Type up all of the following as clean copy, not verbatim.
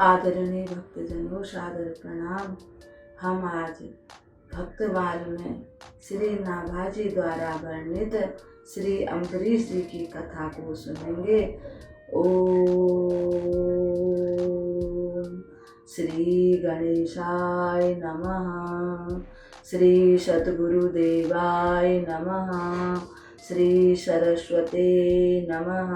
आदरणीय भक्तजनों, सादर प्रणाम। हम आज भक्तवाल में श्री नाभाजी द्वारा वर्णित श्री अम्बरीश जी की कथा को सुनेंगे। ओम श्री गणेशाय नमः। श्री सद्गुरुदेवाय नमः। श्री सरस्वती नमः।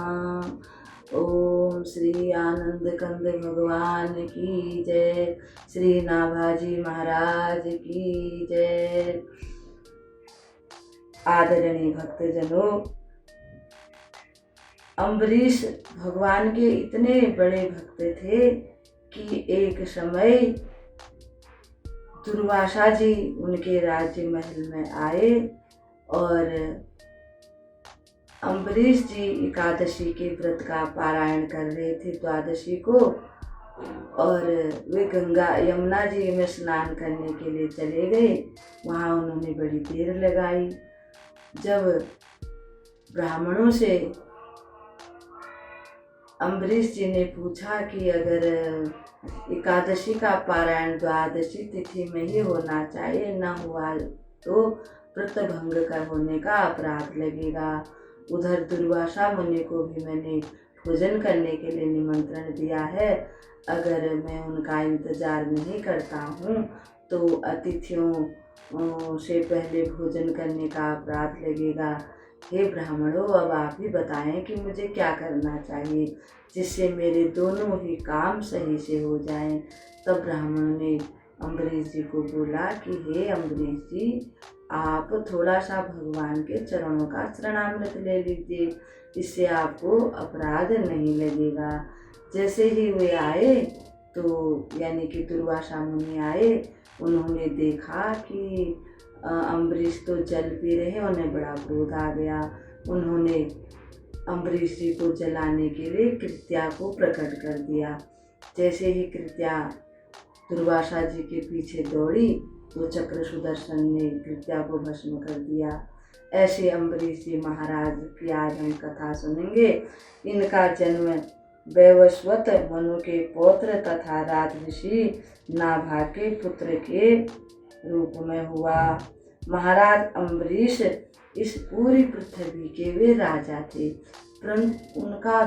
ओम श्री आनंद कंद भगवान की जय। श्री नाभाजी महाराज की जय। आदरणीय भक्तजनों, अम्बरीश भगवान के इतने बड़े भक्त थे कि एक समय दुर्वासा जी उनके राज्य महल में आए और अम्बरीश जी एकादशी के व्रत का पारायण कर रहे थे द्वादशी को, और वे गंगा यमुना जी में स्नान करने के लिए चले गए। वहाँ उन्होंने बड़ी देर लगाई। जब ब्राह्मणों से अम्बरीश जी ने पूछा कि अगर एकादशी का पारायण द्वादशी तिथि में ही होना चाहिए, न हुआ तो व्रत भंग कर होने का अपराध लगेगा। उधर दुर्वासा मुनि को भी मैंने भोजन करने के लिए निमंत्रण दिया है। अगर मैं उनका इंतजार नहीं करता हूँ तो अतिथियों से पहले भोजन करने का अपराध लगेगा। हे ब्राह्मणों, अब आप ही बताएं कि मुझे क्या करना चाहिए जिससे मेरे दोनों ही काम सही से हो जाएं। तब ब्राह्मणों ने अम्बरीश जी को बोला कि हे अम्बरीश जी, आप थोड़ा सा भगवान के चरणों का शरणामृत ले लीजिए, इससे आपको अपराध नहीं लगेगा। जैसे ही वे आए तो यानी कि दुर्वासा मुनि आए, उन्होंने देखा कि अम्बरीश तो जल पी रहे। उन्हें बड़ा क्रोध आ गया। उन्होंने अम्बरीश जी को जलाने के लिए कृत्या को प्रकट कर दिया। जैसे ही कृत्या दुर्वासा जी के पीछे दौड़ी तो चक्र सुदर्शन ने कृत्या को भस्म कर दिया। ऐसे अम्बरीश जी महाराज की आज हम कथा सुनेंगे। इनका जन्म वैवस्वत मनु के पौत्र तथा राजऋषि नाभा के पुत्र के रूप में हुआ। महाराज अम्बरीश इस पूरी पृथ्वी के वे राजा थे, परंतु उनका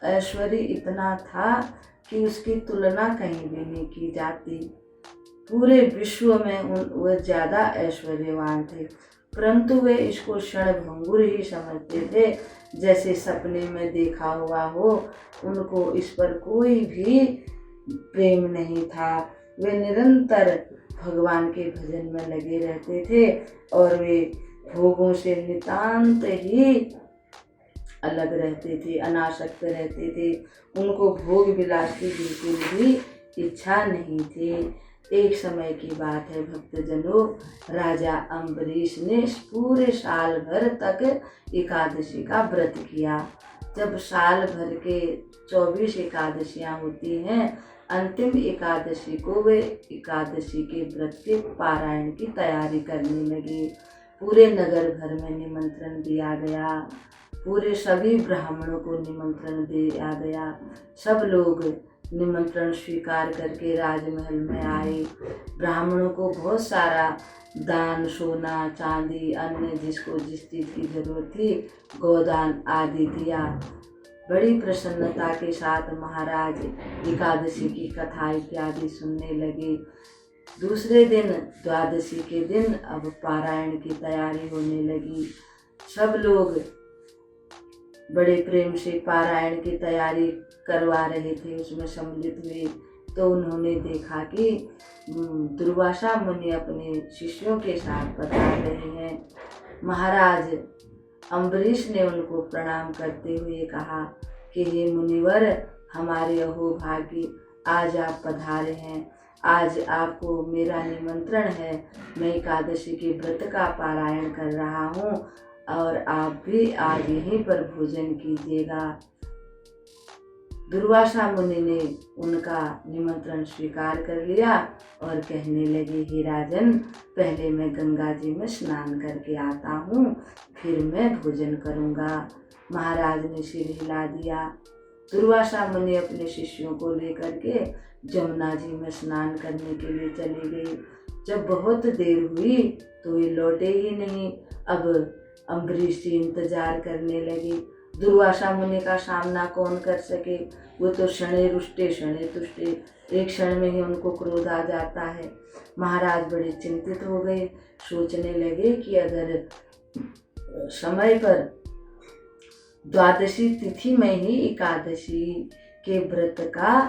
ऐश्वर्य इतना था कि उसकी तुलना कहीं भी नहीं की जाती। पूरे विश्व में वह ज़्यादा ऐश्वर्यवान थे, परंतु वे इसको क्षणभंगुर ही समझते थे, जैसे सपने में देखा हुआ हो। उनको इस पर कोई भी प्रेम नहीं था। वे निरंतर भगवान के भजन में लगे रहते थे और वे भोगों से नितांत ही अलग रहते थे, अनासक्त रहते थे। उनको भोग विलास की बिल्कुल भी इच्छा नहीं थी। एक समय की बात है भक्तजनों, राजा अम्बरीश ने पूरे साल भर तक एकादशी का व्रत किया। जब साल भर के 24 एकादशियाँ होती हैं, अंतिम एकादशी को वे एकादशी के व्रत के पारायण की तैयारी करने लगे। पूरे नगर भर में निमंत्रण दिया गया। पूरे सभी ब्राह्मणों को निमंत्रण दिया गया। सब लोग निमंत्रण स्वीकार करके राजमहल में आए। ब्राह्मणों को बहुत सारा दान, सोना चांदी, अन्य जिसको जिस चीज़ की जरूरत थी, गोदान आदि दिया। बड़ी प्रसन्नता के साथ महाराज एकादशी की कथा इत्यादि सुनने लगे। दूसरे दिन द्वादशी के दिन अब पारायण की तैयारी होने लगी। सब लोग बड़े प्रेम से पारायण की तैयारी करवा रहे थे, उसमें सम्मिलित हुए। तो उन्होंने देखा कि दुर्वासा मुनि अपने शिष्यों के साथ पधार रहे हैं। महाराज अम्बरीश ने उनको प्रणाम करते हुए कहा कि हे मुनिवर, हमारे अहोभाग्य, आज आप पधारे हैं। आज आपको मेरा निमंत्रण है। मैं एकादशी के व्रत का पारायण कर रहा हूँ और आप भी आज यहीं पर भोजन कीजिएगा। दुर्वासा मुनि ने उनका निमंत्रण स्वीकार कर लिया और कहने लगे, हे राजन, पहले मैं गंगा जी में स्नान करके आता हूँ, फिर मैं भोजन करूँगा। महाराज ने सिर हिला दिया। दुर्वासा मुनि अपने शिष्यों को लेकर के जमुना जी में स्नान करने के लिए चली गई। जब बहुत देर हुई तो ये लौटे ही नहीं। अब अम्बरीश जी इंतजार करने लगे। दुर्वासा मुनि का सामना कौन कर सके, वो तो शणे रुष्टे शणे तुष्टे, एक क्षण में ही उनको क्रोध आ जाता है। महाराज बड़े चिंतित हो गए, सोचने लगे कि अगर समय पर द्वादशी तिथि में ही एकादशी के व्रत का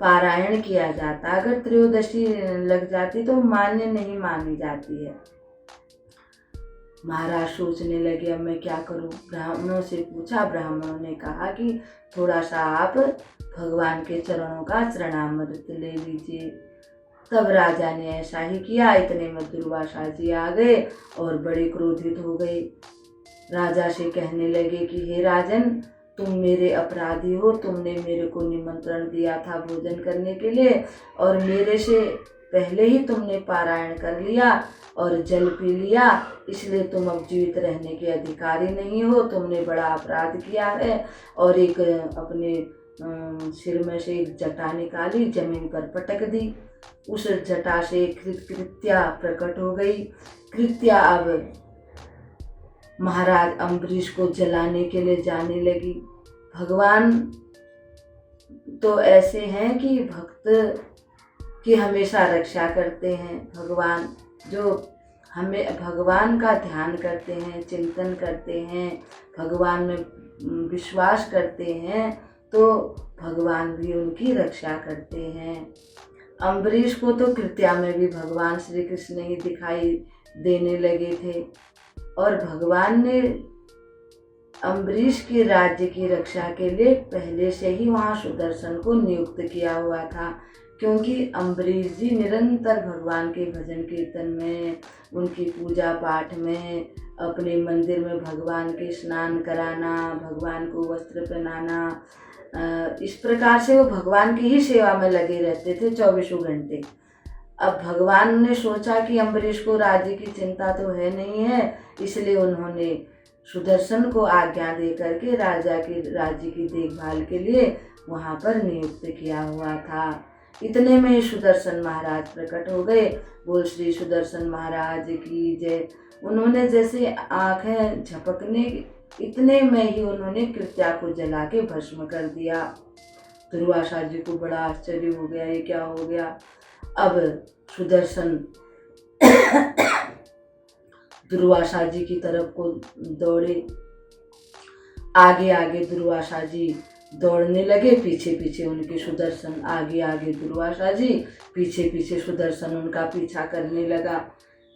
पारायण किया जाता, अगर त्रयोदशी लग जाती तो मान्य नहीं मानी जाती है। महाराज सोचने लगे अब मैं क्या करूं। ब्राह्मणों से पूछा, ब्राह्मणों ने कहा कि थोड़ा सा आप भगवान के चरणों का चरणामृत ले लीजिए। तब राजा ने ऐसा ही किया। इतने में दुर्वासा जी आ गए और बड़े क्रोधित हो गए। राजा से कहने लगे कि हे राजन, तुम मेरे अपराधी हो, तुमने मेरे को निमंत्रण दिया था भोजन करने के लिए और मेरे से पहले ही तुमने पारायण कर लिया और जल पी लिया, इसलिए तुम अब जीवित रहने के अधिकारी नहीं हो, तुमने बड़ा अपराध किया है। और एक अपने सिर में से एक जटा निकाली, जमीन पर पटक दी। उस जटा से कृत्या प्रकट हो गई। कृत्या अब महाराज अम्बरीश को जलाने के लिए जाने लगी। भगवान तो ऐसे हैं कि भक्त की हमेशा रक्षा करते हैं। भगवान जो हमें भगवान का ध्यान करते हैं, चिंतन करते हैं, भगवान में विश्वास करते हैं, तो भगवान भी उनकी रक्षा करते हैं। अम्बरीश को तो कृत्या में भी भगवान श्री कृष्ण ही दिखाई देने लगे थे और भगवान ने अम्बरीश के राज्य की रक्षा के लिए पहले से ही वहाँ सुदर्शन को नियुक्त किया हुआ था, क्योंकि अम्बरीश जी निरंतर भगवान के भजन कीर्तन में, उनकी पूजा पाठ में, अपने मंदिर में भगवान के स्नान कराना, भगवान को वस्त्र पहनाना, इस प्रकार से वो भगवान की ही सेवा में लगे रहते थे 24 घंटे। अब भगवान ने सोचा कि अम्बरीश को राज्य की चिंता तो है नहीं है, इसलिए उन्होंने सुदर्शन को आज्ञा दे करके राजा के राज्य की देखभाल के लिए वहाँ पर नियुक्त किया हुआ था। इतने में ही सुदर्शन महाराज प्रकट हो गए। बोल श्री सुदर्शन महाराज की जय। उन्होंने जैसे आंखें झपकने, इतने में ही उन्होंने कृत्या को जला के भस्म कर दिया। दुर्वासा जी को बड़ा आश्चर्य हो गया, ये क्या हो गया। अब सुदर्शन दुर्वासा जी की तरफ को दौड़े। आगे आगे दुर्वासा जी दौड़ने लगे, पीछे पीछे उनके सुदर्शन, आगे आगे दुर्वासा जी, पीछे पीछे सुदर्शन उनका पीछा करने लगा।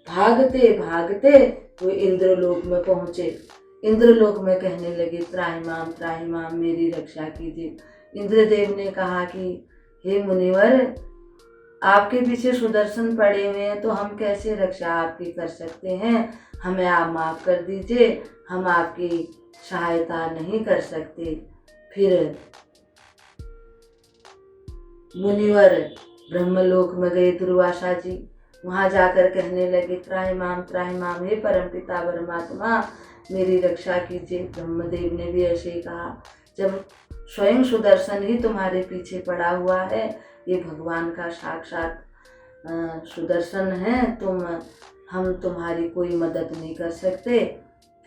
भागते भागते वो इंद्रलोक में पहुँचे। इंद्रलोक में कहने लगे त्राहिमाम मेरी रक्षा कीजिए। इंद्रदेव ने कहा कि हे मुनिवर, आपके पीछे सुदर्शन पड़े हुए हैं तो हम कैसे रक्षा आपकी कर सकते हैं, हमें आप माफ़ कर दीजिए, हम आपकी सहायता नहीं कर सकते। फिर मुनिवर ब्रह्मलोक में गए दुर्वासा जी। वहाँ जाकर कहने लगे त्राहिमाम हे परमपिता परमात्मा, मेरी रक्षा कीजिए। ब्रह्मदेव ने भी ऐसे ही कहा, जब स्वयं सुदर्शन ही तुम्हारे पीछे पड़ा हुआ है, ये भगवान का साक्षात सुदर्शन है, हम तुम्हारी कोई मदद नहीं कर सकते।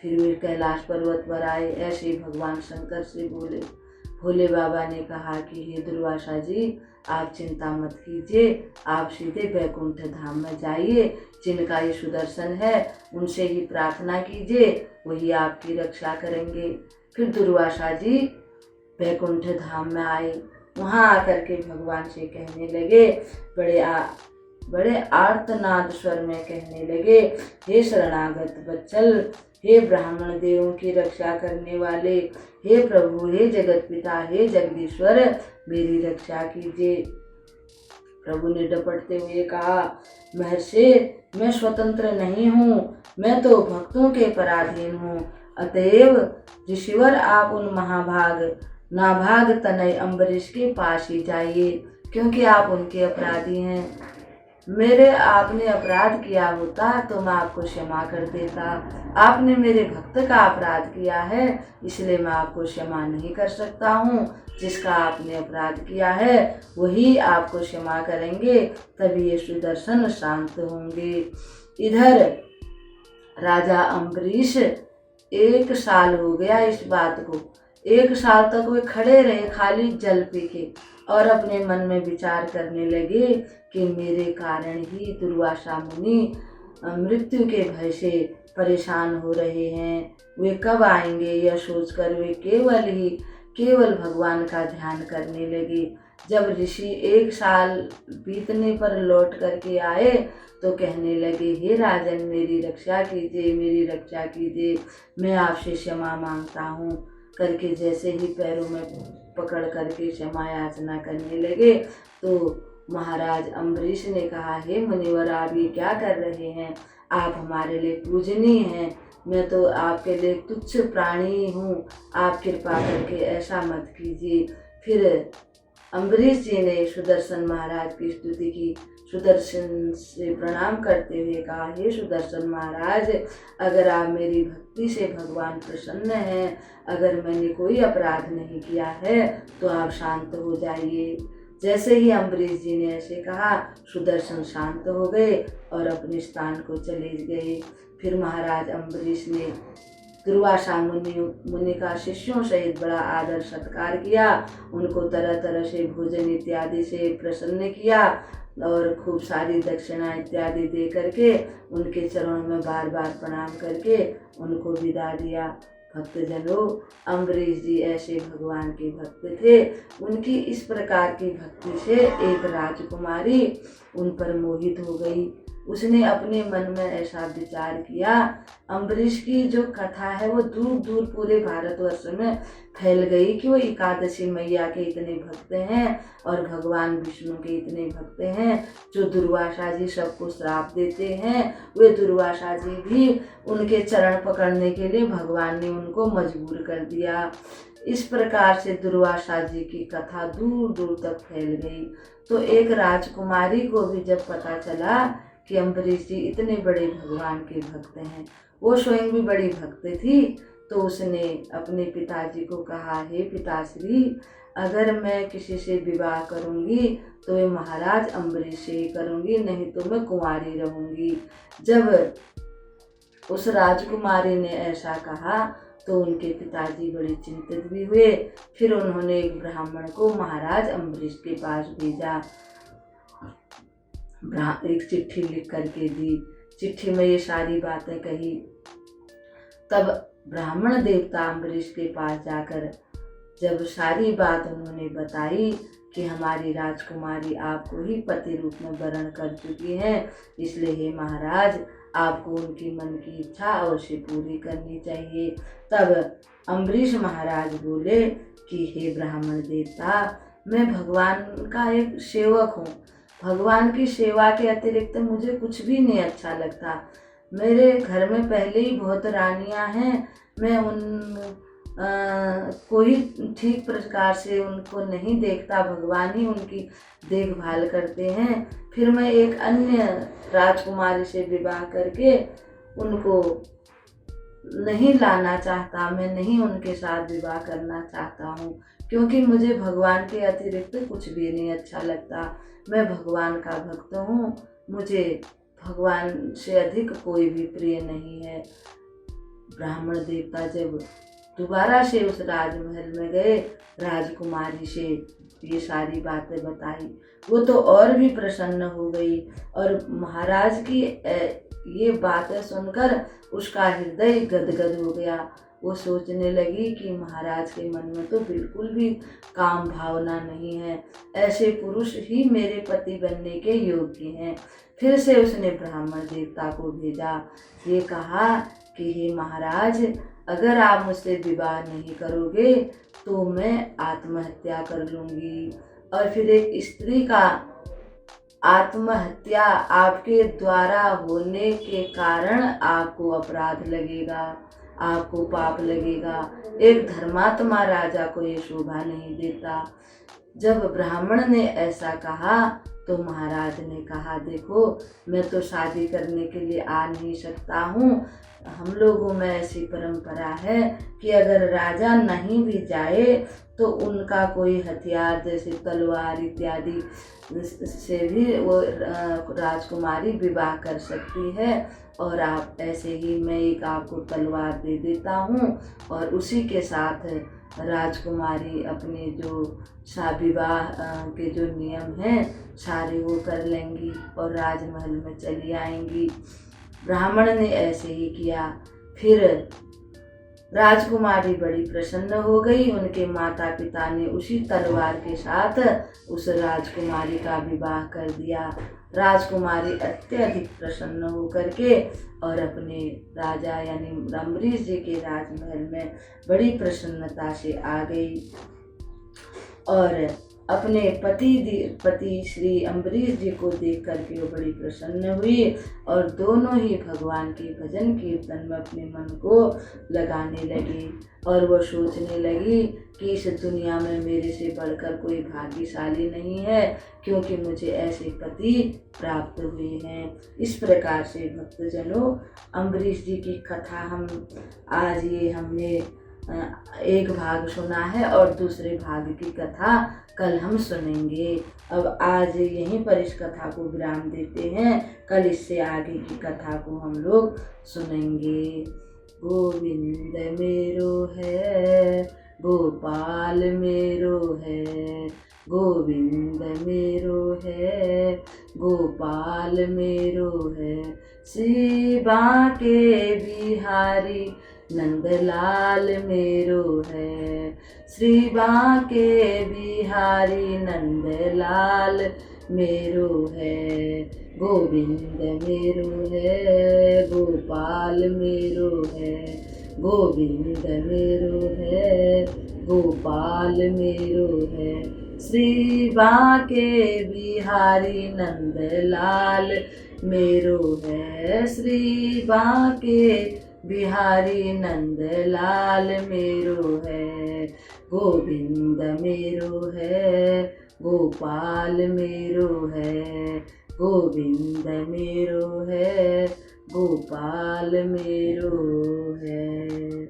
फिर वे कैलाश पर्वत पर आए। ऐसे ही भगवान शंकर से बोले। भोले बाबा ने कहा कि हे दुर्वासा जी, आप चिंता मत कीजिए, आप सीधे बैकुंठ धाम में जाइए। जिनका ये सुदर्शन है उनसे ही प्रार्थना कीजिए, वही आपकी रक्षा करेंगे। फिर दुर्वासा जी बैकुंठ धाम में आए। वहाँ आकर के भगवान से कहने लगे, बड़े आर्तनाद स्वर में कहने लगे, हे शरणागत वत्सल, हे ब्राह्मण देवों की रक्षा करने वाले, हे प्रभु, हे जगत पिता, हे जगदीश्वर, मेरी रक्षा कीजिए। प्रभु ने डपटते हुए कहा, महर्षि, मैं स्वतंत्र नहीं हूँ, मैं तो भक्तों के पराधीन हूँ। अतएव ऋषिवर, आप उन महाभाग नाभाग तनय अम्बरीश के पास ही जाइए, क्योंकि आप उनके अपराधी हैं। मेरे आपने अपराध किया होता तो मैं आपको क्षमा कर देता। आपने मेरे भक्त का अपराध किया है, इसलिए मैं आपको क्षमा नहीं कर सकता हूँ। जिसका आपने अपराध किया है वही आपको क्षमा करेंगे, तभी ये सुदर्शन शांत होंगे। इधर राजा अम्बरीश 1 साल हो गया इस बात को। 1 साल तक वे खड़े रहे खाली जल पी के और अपने मन में विचार करने लगे कि मेरे कारण ही दुर्वासा मुनि मृत्यु के भय से परेशान हो रहे हैं। वे कब आएंगे यह सोचकर वे केवल भगवान का ध्यान करने लगे। जब ऋषि 1 साल बीतने पर लौट करके आए तो कहने लगे, हे राजन, मेरी रक्षा कीजिए, मेरी रक्षा कीजिए, मैं आपसे क्षमा मांगता हूँ करके जैसे ही पैरों में पकड़ करके क्षमा याचना करने लगे तो महाराज अम्बरीश ने कहा, हे मुनिवर, आप ये क्या कर रहे हैं? आप हमारे लिए पूजनीय हैं, मैं तो आपके लिए तुच्छ प्राणी हूँ, आप कृपा करके ऐसा मत कीजिए। फिर अम्बरीश जी ने सुदर्शन महाराज की स्तुति की। सुदर्शन से प्रणाम करते हुए कहा, हे सुदर्शन महाराज, अगर आप मेरी भक्ति से भगवान प्रसन्न हैं, अगर मैंने कोई अपराध नहीं किया है तो आप शांत हो जाइए। जैसे ही अम्बरीश जी ने ऐसे कहा, सुदर्शन शांत हो गए और अपने स्थान को चले गए। फिर महाराज अम्बरीश ने दुर्वासा मुनि का शिष्यों सहित बड़ा आदर सत्कार किया, उनको तरह तरह से भोजन इत्यादि से प्रसन्न किया और खूब सारी दक्षिणा इत्यादि दे करके उनके चरणों में बार बार प्रणाम करके उनको विदा दिया। भक्तजनों, अम्बरीश जी ऐसे भगवान के भक्त थे। उनकी इस प्रकार की भक्ति से एक राजकुमारी उन पर मोहित हो गई। उसने अपने मन में ऐसा विचार किया, अम्बरीश की जो कथा है वो दूर दूर पूरे भारतवर्ष में फैल गई कि वो एकादशी मैया के इतने भक्त हैं और भगवान विष्णु के इतने भक्त हैं। जो दुर्वासा जी सबको श्राप देते हैं, वे दुर्वासा जी भी उनके चरण पकड़ने के लिए भगवान ने उनको मजबूर कर दिया। इस प्रकार से दुर्वासा जी की कथा दूर दूर तक फैल गई। तो एक राजकुमारी को भी जब पता चला कि अम्बरीश जी इतने बड़े भगवान के भक्त हैं, वो स्वयं भी बड़ी भक्त थी, तो उसने अपने पिताजी को कहा, हे पिताश्री, अगर मैं किसी से विवाह करूंगी तो मैं महाराज अम्बरीश से ही करूंगी, नहीं तो मैं कुंवारी रहूंगी। जब उस राजकुमारी ने ऐसा कहा तो उनके पिताजी बड़े चिंतित भी हुए। फिर उन्होंने एक ब्राह्मण को महाराज अम्बरीश के पास भेजा, एक चिट्ठी लिख करके दी। चिट्ठी में ये सारी बातें कही। तब ब्राह्मण देवता अम्बरीश के पास जाकर जब सारी बात उन्होंने बताई कि हमारी राजकुमारी आपको ही पति रूप में वरण कर चुकी है, इसलिए हे महाराज, आपको उनकी मन की इच्छा अवश्य पूरी करनी चाहिए। तब अम्बरीश महाराज बोले कि हे ब्राह्मण देवता, मैं भगवान का एक सेवक हूँ, भगवान की सेवा के अतिरिक्त मुझे कुछ भी नहीं अच्छा लगता। मेरे घर में पहले ही बहुत रानियां हैं, मैं कोई ठीक प्रकार से उनको नहीं देखता, भगवान ही उनकी देखभाल करते हैं। फिर मैं एक अन्य राजकुमारी से विवाह करके उनको नहीं लाना चाहता, मैं नहीं उनके साथ विवाह करना चाहता हूँ, क्योंकि मुझे भगवान के अतिरिक्त कुछ भी नहीं अच्छा लगता। मैं भगवान का भक्त हूँ, मुझे भगवान से अधिक कोई भी प्रिय नहीं है। ब्राह्मण देवता जब दोबारा से उस राजमहल में गए, राजकुमारी से ये सारी बातें बताई, वो तो और भी प्रसन्न हो गई और महाराज की ये बातें सुनकर उसका हृदय गदगद हो गया। वो सोचने लगी कि महाराज के मन में तो बिल्कुल भी काम भावना नहीं है, ऐसे पुरुष ही मेरे पति बनने के योग्य हैं। फिर से उसने ब्राह्मण देवता को भेजा, ये कहा कि हे महाराज, अगर आप मुझसे विवाह नहीं करोगे तो मैं आत्महत्या कर लूँगी। और फिर एक स्त्री का आत्महत्या आपके द्वारा होने के कारण आपको अपराध लगेगा, आपको पाप लगेगा। एक धर्मात्मा राजा को ये शोभा नहीं देता। जब ब्राह्मण ने ऐसा कहा तो महाराज ने कहा, देखो मैं तो शादी करने के लिए आ नहीं सकता हूँ। हम लोगों में ऐसी परंपरा है कि अगर राजा नहीं भी जाए तो उनका कोई हथियार जैसे तलवार इत्यादि से भी वो राजकुमारी विवाह कर सकती है। और आप ऐसे ही मैं एक आपको तलवार दे देता हूँ और उसी के साथ राजकुमारी अपने जो विवाह के जो नियम हैं सारे वो कर लेंगी और राजमहल में चली आएंगी। ब्राह्मण ने ऐसे ही किया। फिर राजकुमारी बड़ी प्रसन्न हो गई। उनके माता पिता ने उसी तलवार के साथ उस राजकुमारी का विवाह कर दिया। राजकुमारी अत्यधिक प्रसन्न होकर के और अपने राजा यानी अम्बरीश जी के राजमहल में बड़ी प्रसन्नता से आ गई और अपने पति श्री अम्बरीश जी को देख करके वो बड़ी प्रसन्न हुई और दोनों ही भगवान के भजन कीर्तन में अपने मन को लगाने लगी। और वो सोचने लगी कि इस दुनिया में मेरे से बढ़कर कोई भाग्यशाली नहीं है, क्योंकि मुझे ऐसे पति प्राप्त हुए हैं। इस प्रकार से भक्तजनों, अम्बरीश जी की कथा हम आज ये हमने एक भाग सुना है और दूसरे भाग की कथा कल हम सुनेंगे। अब आज यहीं पर इस कथा को विराम देते हैं। कल इससे आगे की कथा को हम लोग सुनेंगे। गोविंद मेरो है, गोपाल मेरो है, गोविंद मेरो है, गोपाल मेरो है। श्री बांके बिहारी नंदलाल मेरो है, श्री बांके बिहारी नंदलाल मेरो है। गोविंद मेरो है, गोपाल मेरो है, गोविंद मेरो है, गोपाल मेरो है। श्री बांके बिहारी नंदलाल मेरो है, श्री बांके बिहारी नंदलाल मेरो है। गोविंद मेरो है, गोपाल मेरो है, गोविंद मेरो है, गोपाल मेरो है।